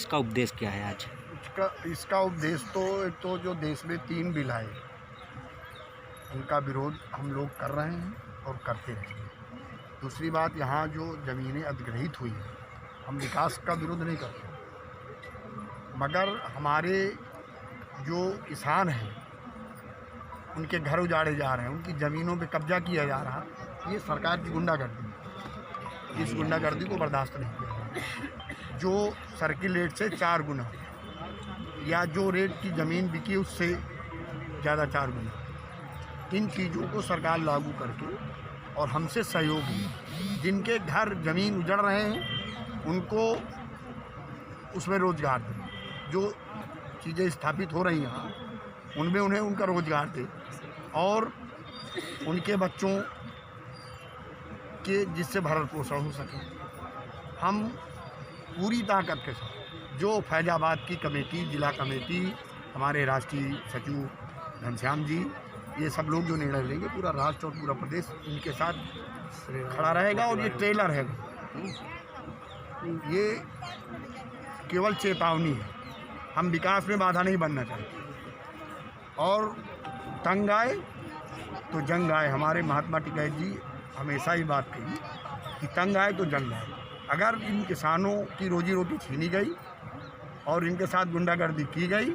इसका उपदेश क्या है आज? इसका उपदेश तो एक तो जो देश में 3 बिल आए उनका विरोध हम लोग कर रहे हैं और करते रहेंगे। दूसरी बात, यहाँ जो ज़मीनें अधिग्रहित हुई हैं, हम विकास का विरोध नहीं करते, मगर हमारे जो किसान हैं उनके घर उजाड़े जा रहे हैं, उनकी ज़मीनों पे कब्जा किया जा रहा है। ये सरकार की गुंडागर्दी है। इस गुंडागर्दी को बर्दाश्त नहीं किया जाएगा। जो सर्किल रेट से 4 गुना या जो रेट की ज़मीन बिकी उससे ज़्यादा 4 गुना, इन चीज़ों को सरकार लागू करके और हमसे सहयोग है। जिनके घर ज़मीन उजड़ रहे हैं उनको उसमें रोज़गार दें, जो चीज़ें स्थापित हो रही हैं उनमें उन्हें उनका रोज़गार दे और उनके बच्चों के जिससे भरण पोषण हो सके। हम पूरी ताकत के साथ जो फैजाबाद की कमेटी, जिला कमेटी, हमारे राष्ट्रीय सचिव घनश्याम जी, ये सब लोग जो निर्णय लेंगे, पूरा राष्ट्र और पूरा प्रदेश इनके साथ खड़ा रहेगा। और ये ट्रेलर है, ये केवल चेतावनी है। हम विकास में बाधा नहीं बनना चाहते और तंग आए तो जंग आए। हमारे महात्मा टिकैत जी हमेशा ही बात कही कि तंग आए तो जंग आए। अगर इन किसानों की रोजी रोटी छीनी गई और इनके साथ गुंडागर्दी की गई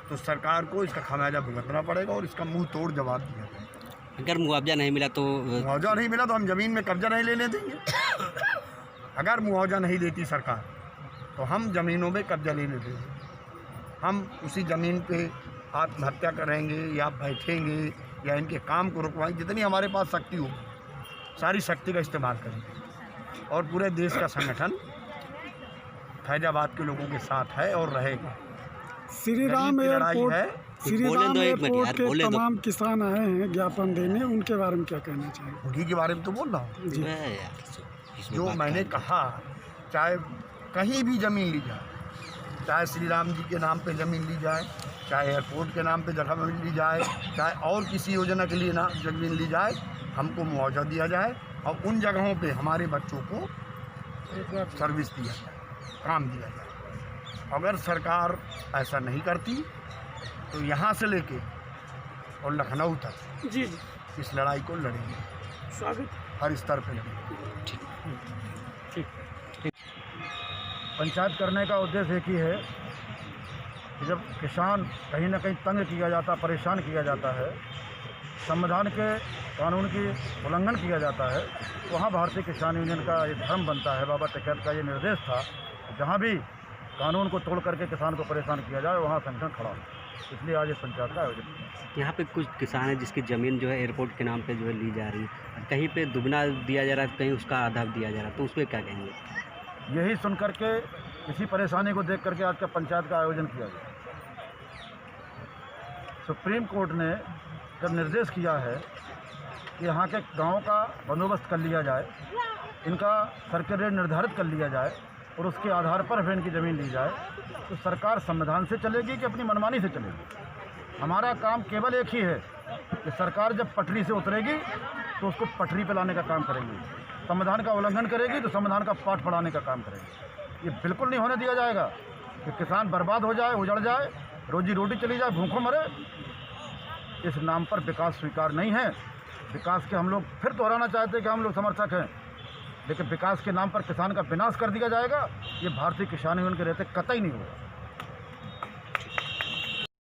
तो सरकार को इसका खामियाजा भुगतना पड़ेगा और इसका मुंह तोड़ जवाब दिया जाएगा। अगर मुआवजा नहीं मिला तो हम ज़मीन में कब्जा नहीं लेने देंगे। अगर मुआवजा नहीं देती सरकार तो हम ज़मीनों में कब्जा लेने देंगे। हम उसी ज़मीन पे आत्महत्या करेंगे या बैठेंगे या इनके काम को रुकवाएंगे। जितनी हमारे पास शक्ति होगी सारी शक्ति का इस्तेमाल करेंगे और पूरे देश का संगठन फैजाबाद के लोगों के साथ है और रहेगा। श्री राम एयरपोर्ट के तमाम किसान आए हैं ज्ञापन देने, उनके बारे में क्या कहना चाहिए? उन्हीं के बारे में तो बोल रहा हूँ। जो मैंने कहा, चाहे कहीं भी ज़मीन ली जाए, चाहे श्री राम जी के नाम पे ज़मीन ली जाए, चाहे एयरपोर्ट के नाम पे जगह ली जाए, चाहे और किसी योजना के लिए ना ज़मीन ली जाए, हमको मुआवजा दिया जाए और उन जगहों पे हमारे बच्चों को सर्विस दिया जाए, काम दिया जाए। अगर सरकार ऐसा नहीं करती तो यहाँ से लेके और लखनऊ तक जी इस लड़ाई को लड़ेंगे, स्वागत हर स्तर पे लड़ेंगे। पंचायत करने का उद्देश्य एक ही है कि जब किसान कहीं ना कहीं तंग किया जाता, परेशान किया जाता है, संविधान के कानून की उल्लंघन किया जाता है, वहाँ भारतीय किसान यूनियन का ये धर्म बनता है। बाबा टिकैत का ये निर्देश था, जहाँ भी कानून को तोड़ करके किसान को परेशान किया जाए वहाँ संगठन खड़ा हो। इसलिए आज इस पंचायत का आयोजन किया। यहाँ पे कुछ किसान है जिसकी ज़मीन जो है एयरपोर्ट के नाम पे जो है ली जा रही है, कहीं पे दुगना दिया जा रहा है, कहीं उसका आधा दिया जा रहा है, तो उस पर क्या कहेंगे? यही सुन करके, इसी परेशानी को देख करके आज का पंचायत का आयोजन किया गया। सुप्रीम कोर्ट ने जब निर्देश किया है कि यहाँ के गाँव का बंदोबस्त कर लिया जाए, इनका सर्किल रेट निर्धारित कर लिया जाए और उसके आधार पर फिर इनकी ज़मीन ली जाए, तो सरकार संविधान से चलेगी कि अपनी मनमानी से चलेगी? हमारा काम केवल एक ही है कि सरकार जब पटरी से उतरेगी तो उसको पटरी पर लाने का काम करेंगे। संविधान का उल्लंघन करेगी तो संविधान का पाठ पढ़ाने का काम करेगी। ये बिल्कुल नहीं होने दिया जाएगा कि किसान बर्बाद हो जाए, उजड़ जाए, रोजी रोटी चली जाए, भूखों मरे। इस नाम पर विकास स्वीकार नहीं है। विकास के हम लोग फिर दोहराना चाहते हैं कि हम लोग समर्थक हैं, लेकिन विकास के नाम पर किसान का विनाश कर दिया जाएगा, ये भारतीय किसान यूनियन के रहते कतई नहीं होगा।